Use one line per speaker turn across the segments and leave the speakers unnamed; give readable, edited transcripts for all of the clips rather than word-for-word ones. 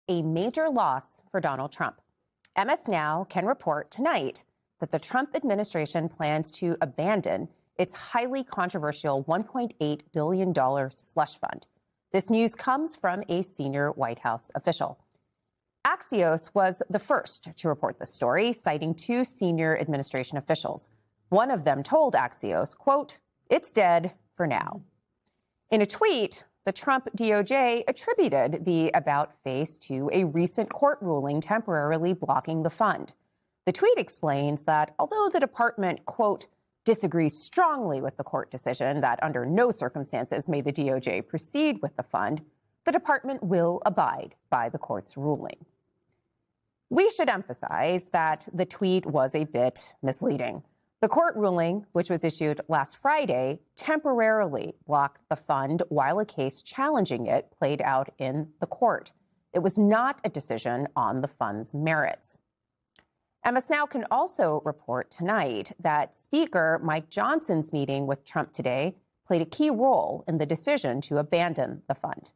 a major loss for Donald Trump. MS Now can report tonight that the Trump administration plans to abandon its highly controversial $1.8 billion slush fund. This news comes from a senior White House official. Axios was the first to report the story, citing two senior administration officials. One of them told Axios, quote, "It's dead for now." In a tweet, the Trump DOJ attributed the about face to a recent court ruling temporarily blocking the fund. The tweet explains that although the department, quote, disagrees strongly with the court decision that under no circumstances may the DOJ proceed with the fund, the department will abide by the court's ruling. We should emphasize that the tweet was a bit misleading. The court ruling, which was issued last Friday, temporarily blocked the fund while a case challenging it played out in the court. It was not a decision on the fund's merits. MS Now can also report tonight that Speaker Mike Johnson's meeting with Trump today played a key role in the decision to abandon the fund.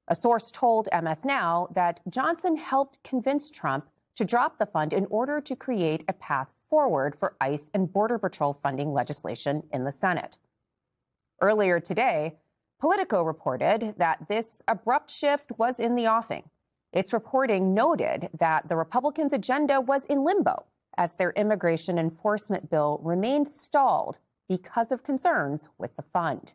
A source told MS Now that Johnson helped convince Trump to drop the fund in order to create a path forward for ICE and Border Patrol funding legislation in the Senate. Earlier today, Politico reported that this abrupt shift was in the offing. Its reporting noted that the Republicans' agenda was in limbo as their immigration enforcement bill remained stalled because of concerns with the fund.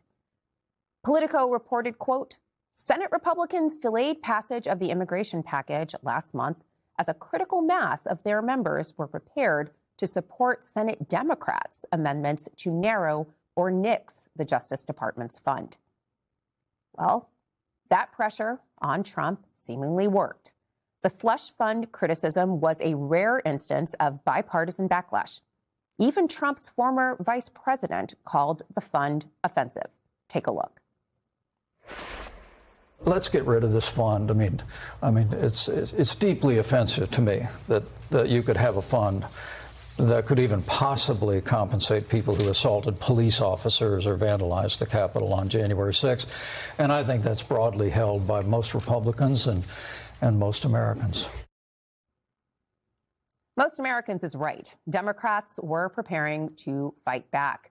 Politico reported, quote, "Senate Republicans delayed passage of the immigration package last month as a critical mass of their members were prepared to support Senate Democrats' amendments to narrow or nix the Justice Department's fund." Well, that pressure on Trump seemingly worked. The slush fund criticism was a rare instance of bipartisan backlash. Even Trump's former vice president called the fund offensive. Take a look.
Let's get rid of this fund. I mean, it's deeply offensive to me that you could have a fund that could even possibly compensate people who assaulted police officers or vandalized the Capitol on January 6th. And I think that's broadly held by most Republicans and most Americans.
Most Americans is right. Democrats were preparing to fight back.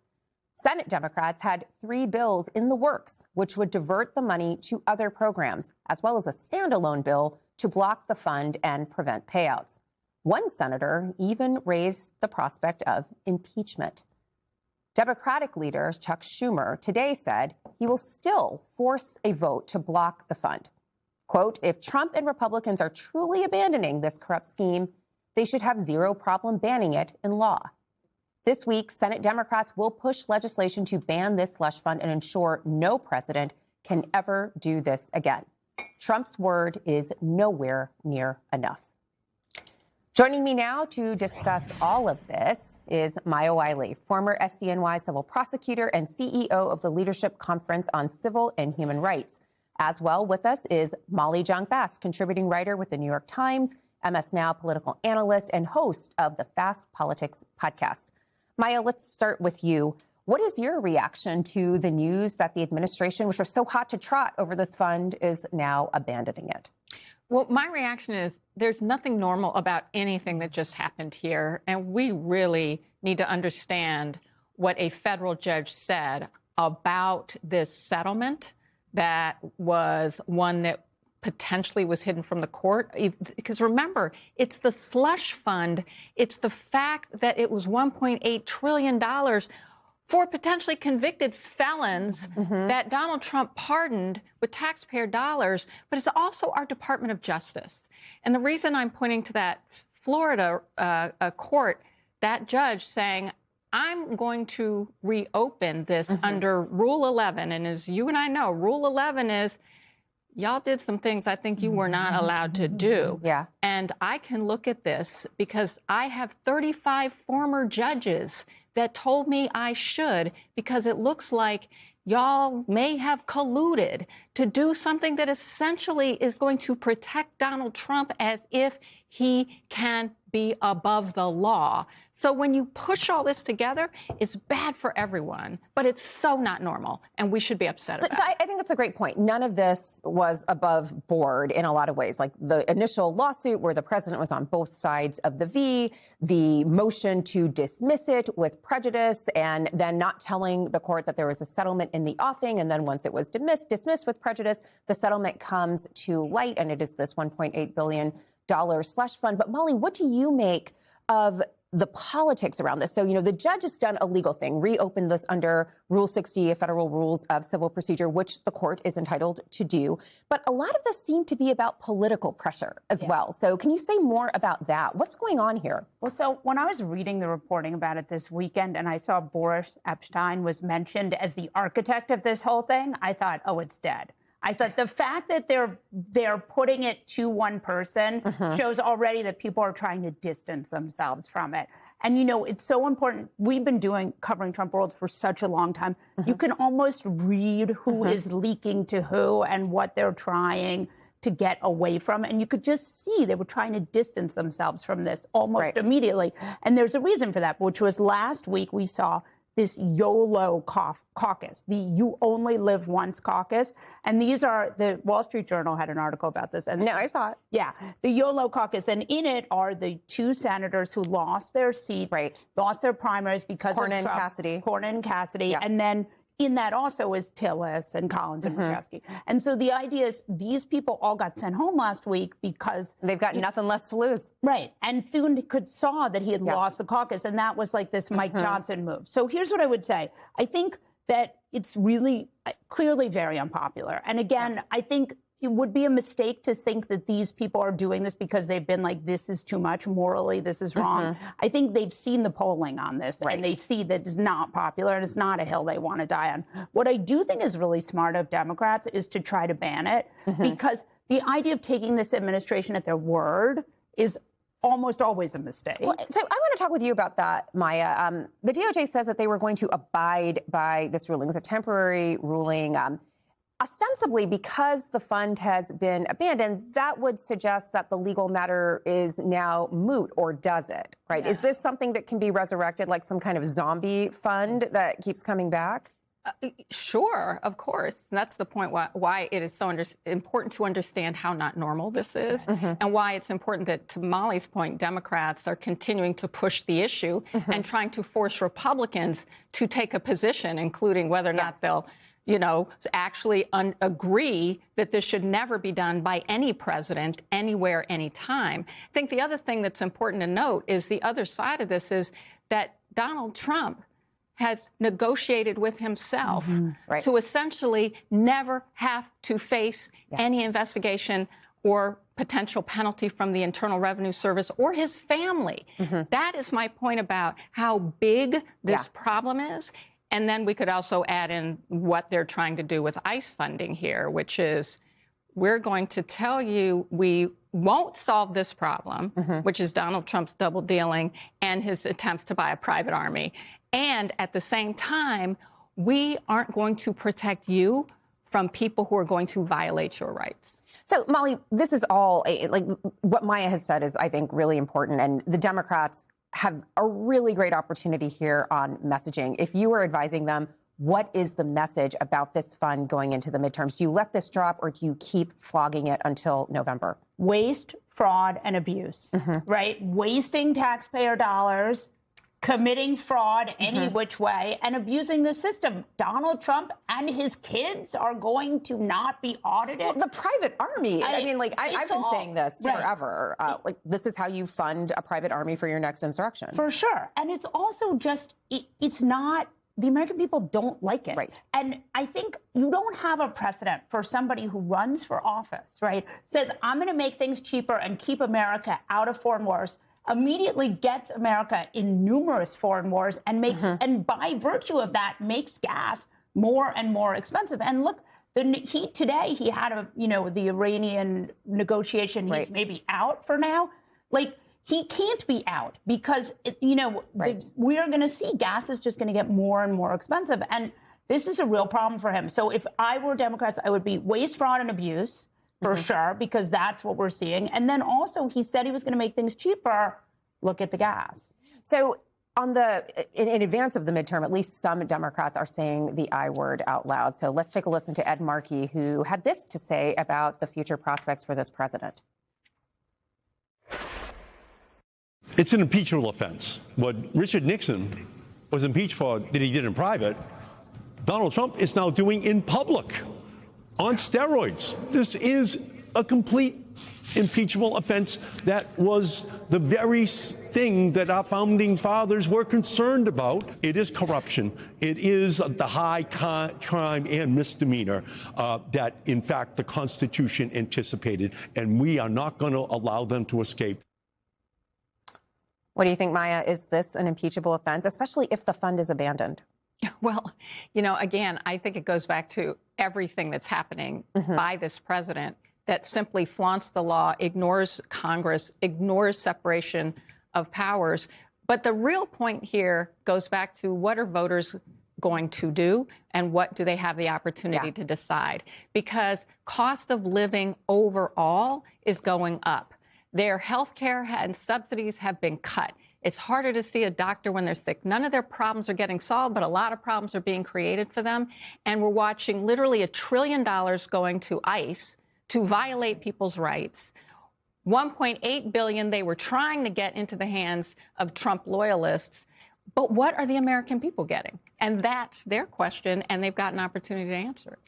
Senate Democrats had 3 bills in the works, which would divert the money to other programs, as well as a standalone bill to block the fund and prevent payouts. One senator even raised the prospect of impeachment. Democratic leader Chuck Schumer today said he will still force a vote to block the fund. Quote, "If Trump and Republicans are truly abandoning this corrupt scheme, they should have zero problem banning it in law." This week, Senate Democrats will push legislation to ban this slush fund and ensure no president can ever do this again. Trump's word is nowhere near enough. Joining me now to discuss all of this is Maya Wiley, former SDNY civil prosecutor and CEO of the Leadership Conference on Civil and Human Rights. As well with us is Molly Jong-Fast, contributing writer with the New York Times, MS Now political analyst, and host of the Fast Politics podcast. Maya, let's start with you. What is your reaction to the news that the administration, which was so hot to trot over this fund, is now abandoning it?
Well, my reaction is there's nothing normal about anything that just happened here. And we really need to understand what a federal judge said about this settlement that was one that potentially was hidden from the court. Because remember, it's the slush fund. It's the fact that it was $1.8 trillion for potentially convicted felons that Donald Trump pardoned with taxpayer dollars. But it's also our Department of Justice. And the reason I'm pointing to that Florida court, that judge saying, I'm going to reopen this under Rule 11. And as you and I know, Rule 11 is y'all did some things I think you were not allowed to do.
Yeah.
And I can look at this because I have 35 former judges that told me I should, because it looks like y'all may have colluded to do something that essentially is going to protect Donald Trump as if he can be above the law. So when you push all this together, it's bad for everyone, but it's so not normal, and we should be upset about it.
So I think that's a great point. None of this was above board in a lot of ways. Like the initial lawsuit where the president was on both sides of the V, the motion to dismiss it with prejudice, and then not telling the court that there was a settlement in the offing. And then once it was dismissed with prejudice, the settlement comes to light, and it is this $1.8 billion slush fund. But Molly, what do you make of the politics around this? So, the judge has done a legal thing, reopened this under Rule 60, Federal Rules of Civil Procedure, which the court is entitled to do. But a lot of this seemed to be about political pressure as well. So can you say more about that? What's going on here?
Well, so when I was reading the reporting about it this weekend and I saw Boris Epshteyn was mentioned as the architect of this whole thing, I thought, oh, it's dead. I thought the fact that they're putting it to one person shows already that people are trying to distance themselves from it. And, it's so important. We've been covering Trump World for such a long time. You can almost read who is leaking to who and what they're trying to get away from. And you could just see they were trying to distance themselves from this almost immediately. And there's a reason for that, which was last week we saw this YOLO caucus, the You Only Live Once caucus. And these are, the Wall Street Journal had an article about this. And
no, I saw it.
Yeah, the YOLO caucus. And in it are the two senators who lost their seats, lost their primaries because of Trump. Cornyn and Cassidy. Yeah. And then in that also is Tillis and Collins and Murkowski. And so the idea is these people all got sent home last week because
they've got nothing less to lose.
Right. And Thune saw that he had lost the caucus, and that was like this Mike Johnson move. So here's what I would say. I think that it's really clearly very unpopular. And again, I think it would be a mistake to think that these people are doing this because they've been like, this is too much morally, this is wrong. I think they've seen the polling on this and they see that it's not popular and it's not a hill they want to die on. What I do think is really smart of Democrats is to try to ban it because the idea of taking this administration at their word is almost always a mistake.
Well, so I want to talk with you about that, Maya. The DOJ says that they were going to abide by this ruling. It was a temporary ruling. Ostensibly, because the fund has been abandoned, that would suggest that the legal matter is now moot, or does it? Right? Yeah. Is this something that can be resurrected, like some kind of zombie fund that keeps coming back?
Sure, of course. And that's the point why it is so important to understand how not normal this is, and why it's important that, to Molly's point, Democrats are continuing to push the issue and trying to force Republicans to take a position, including whether or not they'll actually agree that this should never be done by any president, anywhere, anytime. I think the other thing that's important to note is the other side of this is that Donald Trump has negotiated with himself to essentially never have to face any investigation or potential penalty from the Internal Revenue Service or his family. That is my point about how big this problem is. And then we could also add in what they're trying to do with ICE funding here, which is we're going to tell you we won't solve this problem, which is Donald Trump's double dealing and his attempts to buy a private army. And at the same time, we aren't going to protect you from people who are going to violate your rights.
So, Molly, this is all like what Maya has said is, I think, really important. And the Democrats have a really great opportunity here on messaging. If you were advising them, what is the message about this fund going into the midterms? Do you let this drop or do you keep flogging it until November?
Waste, fraud, and abuse, right? Wasting taxpayer dollars, committing fraud any which way, and abusing the system. Donald Trump and his kids are going to not be audited.
Well, the private army. I mean, like, I've been saying this forever. Like, this is how you fund a private army for your next insurrection.
For sure. And it's also just, it's not, the American people don't like it.
Right.
And I think you don't have a precedent for somebody who runs for office, right, says, I'm going to make things cheaper and keep America out of foreign wars, immediately gets America in numerous foreign wars and makes, and by virtue of that, makes gas more and more expensive. And look, today he had the Iranian negotiation. He's maybe out for now. Like, he can't be out because, we are going to see gas is just going to get more and more expensive. And this is a real problem for him. So if I were Democrats, I would be waste, fraud, and abuse. For sure, because that's what we're seeing. And then also, he said he was going to make things cheaper. Look at the gas.
So In advance of the midterm, at least some Democrats are saying the I word out loud. So let's take a listen to Ed Markey, who had this to say about the future prospects for this president.
It's an impeachable offense. What Richard Nixon was impeached for that he did in private, Donald Trump is now doing in public on steroids. This is a complete impeachable offense that was the very thing that our founding fathers were concerned about. It is corruption. It is the high crime and misdemeanor that, in fact, the Constitution anticipated, and we are not going to allow them to escape.
What do you think, Maya? Is this an impeachable offense, especially if the fund is abandoned?
Well, again, I think it goes back to everything that's happening by this president that simply flaunts the law, ignores Congress, ignores separation of powers. But the real point here goes back to what are voters going to do and what do they have the opportunity to decide? Because cost of living overall is going up. Their health care and subsidies have been cut. It's harder to see a doctor when they're sick. None of their problems are getting solved, but a lot of problems are being created for them. And we're watching literally $1 trillion going to ICE to violate people's rights. $1.8 billion they were trying to get into the hands of Trump loyalists. But what are the American people getting? And that's their question, and they've got an opportunity to answer it.